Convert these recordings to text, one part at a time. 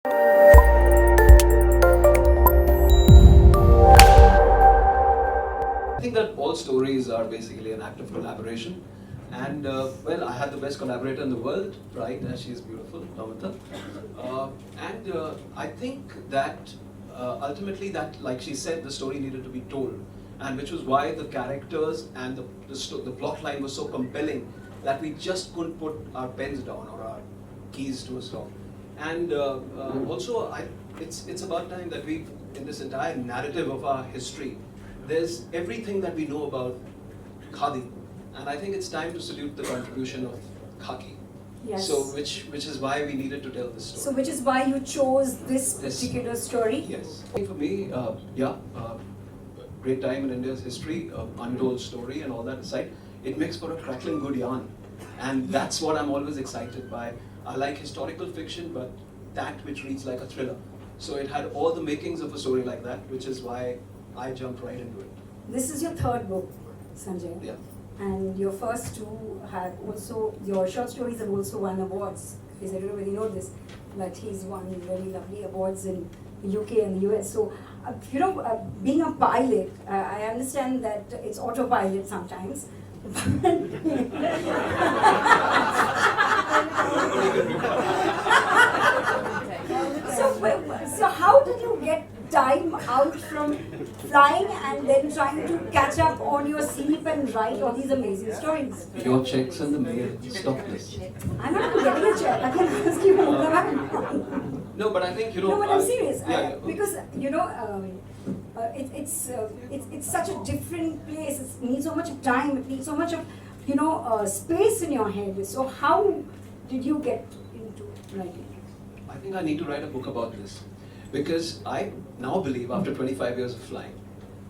I think that all stories are basically an act of collaboration. And well, I had the best collaborator in the world, right? And she's beautiful, Namita. I think that ultimately, that, like she said, the story needed to be told, and which was why the characters and the plot line was so compelling that we just couldn't put our pens down or our keys to a stop. And also, it's about time that we, in this entire narrative of our history, there's everything that we know about Khadi. And I think it's time to salute the contribution of khaki. Yes. So, which is why we needed to tell this story. So, which is why you chose this particular story? Yes. For me, great time in India's history, untold story and all that aside, it makes for a crackling good yarn. And that's what I'm always excited by. I like historical fiction, but that which reads like a thriller. So it had all the makings of a story like that, which is why I jumped right into it. This is your third book, Sanjay. Yeah. And your first two had also, your short stories have also won awards. Because I don't really know this, but he's won very lovely awards in the UK and the US. So, being a pilot, I understand that it's autopilot sometimes. So how did you get time out from flying and then trying to catch up on your sleep and write all these amazing stories? Your checks in the mail. Stop this. I'm not getting a check. I can ask you more than No, but I think No, but I'm serious. Yeah. Because it's such a different place. It needs so much of time. It needs so much of space in your head. So how did you get into writing? I think I need to write a book about this, because I now believe, after 25 years of flying,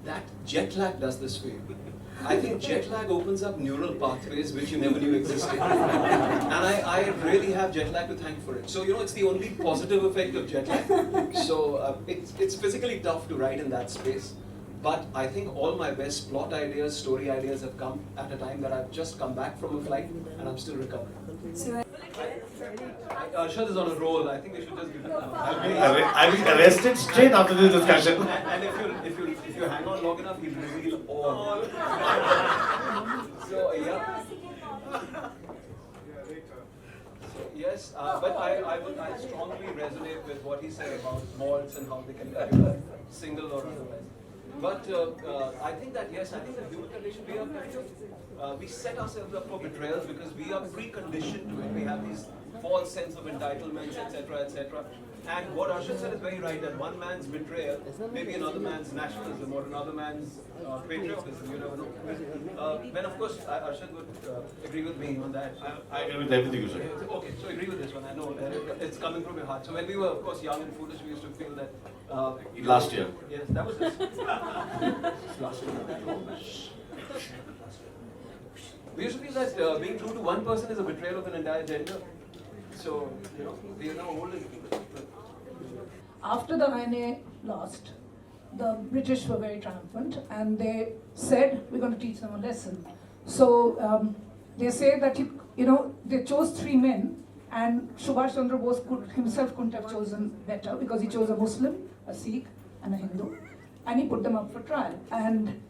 that jet lag does this for you. I think jet lag opens up neural pathways which you never knew existed. And I really have jet lag to thank for it. So, it's the only positive effect of jet lag. So, it's physically tough to write in that space. But I think all my best plot ideas, story ideas have come at a time that I've just come back from a flight and I'm still recovering. So, Arshad is on a roll. I think we should just give it now. I'll be arrested straight after this discussion. And if you hang on long enough, he'll reveal all. So yeah. So, yes, but I strongly resonate with what he said about malts and how they can be single or otherwise. But I think that human condition, we set ourselves up for betrayals because we are preconditioned to it. We have these false sense of entitlements, etc., etc. And what Arshad said is very right, that one man's betrayal may be another man's nationalism or another man's patriotism, you never know. When of course Arshad would agree with me on that. I agree with everything you said. Okay, so agree with this one. I know it's coming from your heart. So when we were, of course, young and foolish, we used to feel that. Last year. Yes, that was this. Last year. We used to feel that being true to one person is a betrayal of an entire gender. So, we are now old and foolish. After the INA lost, the British were very triumphant and they said, we're going to teach them a lesson. So they say that, they chose 3 men and Subhash Chandra Bose himself couldn't have chosen better because he chose a Muslim, a Sikh and a Hindu, and he put them up for trial. And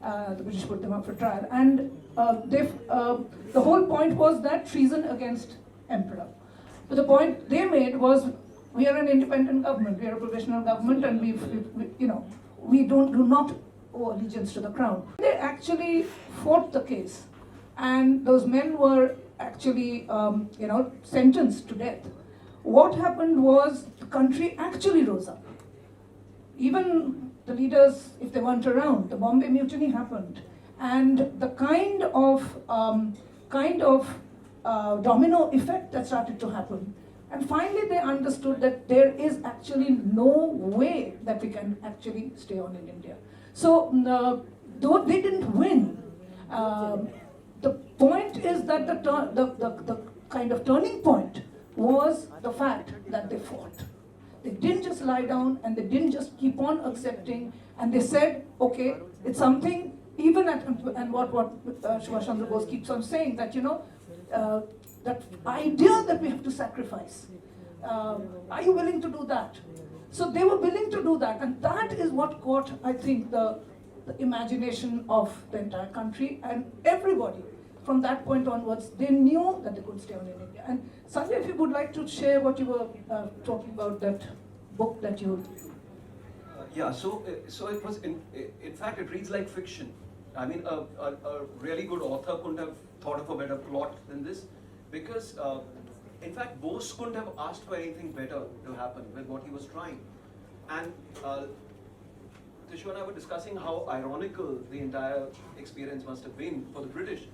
the British put them up for trial. And the whole point was that treason against emperor. But the point they made was, we are an independent government, we are a professional government, and we do not owe allegiance to the crown. They actually fought the case, and those men were actually, sentenced to death. What happened was the country actually rose up. Even the leaders, if they weren't around, the Bombay Mutiny happened, and the kind of domino effect that started to happen. And finally they understood that there is actually no way that we can actually stay on in India. So though they didn't win, the point is that the kind of turning point was the fact that they fought. They didn't just lie down and they didn't just keep on accepting, and they said, okay, it's something, even and what Subhash Chandra Bose keeps on saying, that that idea that we have to sacrifice Are you willing to do that? So they were willing to do that, and that is what caught, I think, the imagination of the entire country, and everybody from that point onwards, they knew that they could stay on in India. And Sanjay, if you would like to share what you were talking about, that book that you... Yeah, so it was, in fact, it reads like fiction. I mean, a really good author couldn't have thought of a better plot than this, because in fact, Bose couldn't have asked for anything better to happen with what he was trying. And Tishu and I were discussing how ironical the entire experience must have been for the British,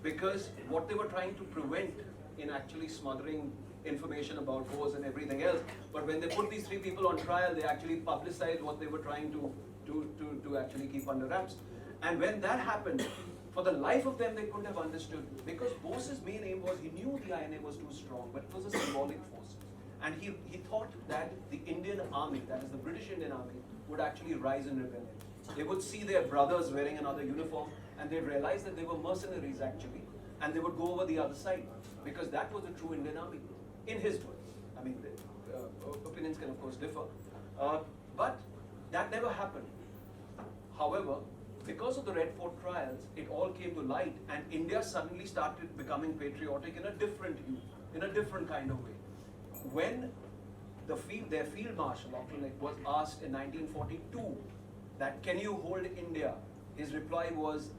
because what they were trying to prevent in actually smothering information about Bose and everything else, but when they put these three people on trial, they actually publicized what they were trying to actually keep under wraps. And when that happened, for the life of them, they couldn't have understood, because Bose's main aim was, he knew the INA was too strong, but it was a symbolic force. And he thought that the Indian army, that is the British Indian army, would actually rise in rebellion. They would see their brothers wearing another uniform, and they'd realize that they were mercenaries actually, and they would go over the other side, because that was the true Indian army, in his words. I mean, opinions can of course differ, but that never happened. However, because of the Red Fort trials, it all came to light, and India suddenly started becoming patriotic in a different hue, in a different kind of way. When their field marshal was asked in 1942 that, can you hold India? His reply was,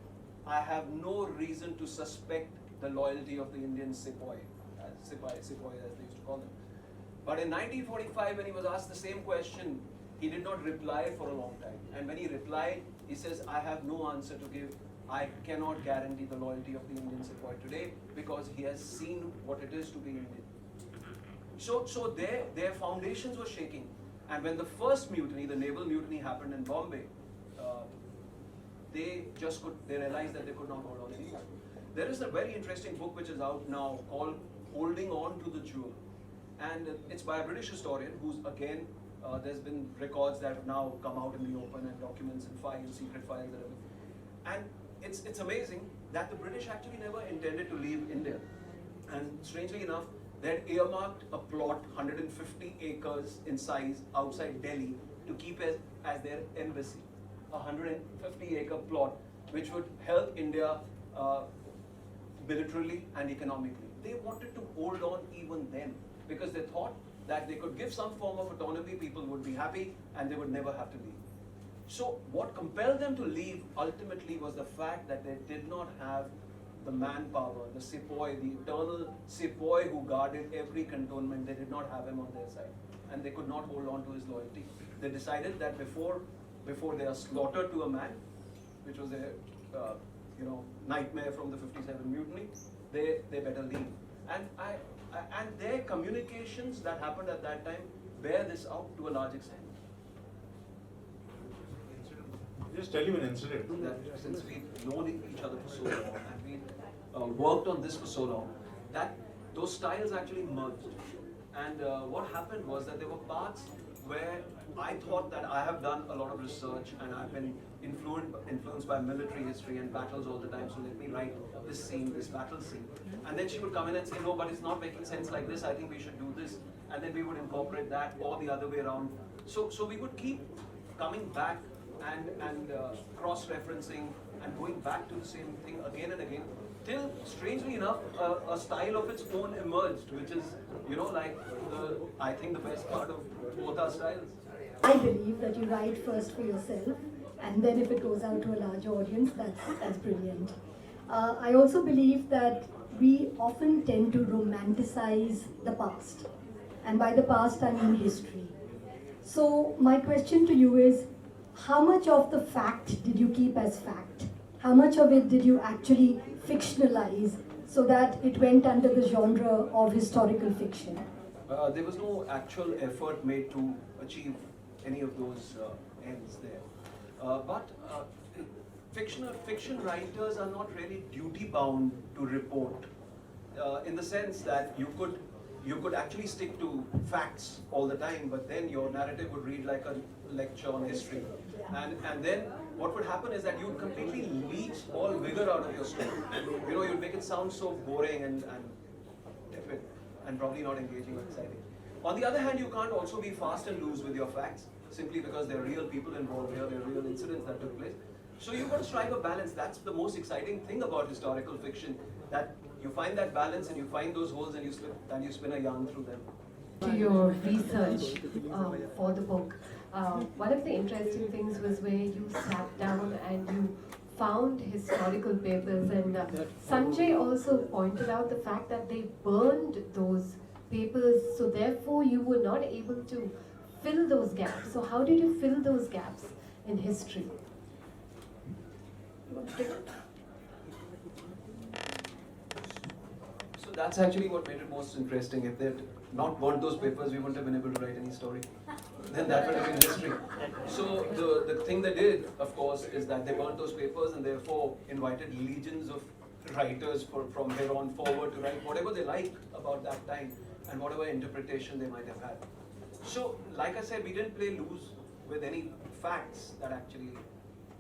I have no reason to suspect the loyalty of the Indian sepoy as they used to call them. But in 1945, when he was asked the same question, he did not reply for a long time. And when he replied, he says, I have no answer to give. I cannot guarantee the loyalty of the Indian sepoy today, because he has seen what it is to be Indian. So their foundations were shaking. And when the first mutiny, the naval mutiny, happened in Bombay, they realized that they could not hold on anymore. There is a very interesting book which is out now called Holding On to the Jewel. And it's by a British historian who's, again, there's been records that have now come out in the open, and documents and files, secret files that have been. And it's amazing that the British actually never intended to leave India. And strangely enough, they had earmarked a plot 150 acres in size outside Delhi to keep as their embassy. A 150-acre plot which would help India militarily and economically. They wanted to hold on even then, because they thought that they could give some form of autonomy, people would be happy, and they would never have to leave. So what compelled them to leave ultimately was the fact that they did not have the manpower, the sepoy, the eternal sepoy who guarded every cantonment. They did not have him on their side, and they could not hold on to his loyalty. They decided that before they are slaughtered to a man, which was their nightmare from the 57 mutiny, they better leave. And their communications that happened at that time bear this out to a large extent. Just tell you an incident. That since we've known each other for so long, and we've worked on this for so long, that those styles actually merged. And what happened was that there were parts where I thought that I have done a lot of research, and I've been influenced by military history and battles all the time, so let me write this scene, this battle scene. And then she would come in and say, no, but it's not making sense like this, I think we should do this. And then we would incorporate that, or the other way around. So we would keep coming back and cross-referencing and going back to the same thing again and again, till, strangely enough, a style of its own emerged, which is, I think the best part of both our styles. I believe that you write first for yourself, and then if it goes out to a larger audience, that's brilliant. I also believe that we often tend to romanticize the past, and by the past I mean history. So my question to you is, how much of the fact did you keep as fact? How much of it did you actually fictionalize so that it went under the genre of historical fiction? There was no actual effort made to achieve any of those ends there. But fiction writers are not really duty bound to report, in the sense that you could actually stick to facts all the time, but then your narrative would read like a lecture on history. And then what would happen is that you would completely leach all vigor out of your story. You'd make it sound so boring and tepid, and probably not engaging or exciting. On the other hand, you can't also be fast and loose with your facts, simply because there are real people involved here, there are real incidents that took place. So you've got to strike a balance. That's the most exciting thing about historical fiction, that you find that balance and you find those holes and you spin a yarn through them. To your research for the book, one of the interesting things was where you sat down and you found historical papers, and Sanjay also pointed out the fact that they burned those papers, so therefore you were not able to fill those gaps. So how did you fill those gaps in history? So that's actually what made it most interesting. If they'd not burnt those papers, we wouldn't have been able to write any story. Then that would have been history. So the thing they did, of course, is that they burnt those papers and therefore invited legions of writers from here on forward to write whatever they like about that time and whatever interpretation they might have had. So, like I said, we didn't play loose with any facts that actually,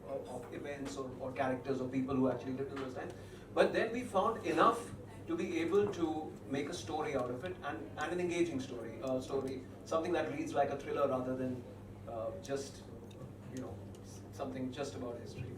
of events or characters or people who actually lived in those times. But then we found enough to be able to make a story out of it, and an engaging story, something that reads like a thriller rather than just, something just about history.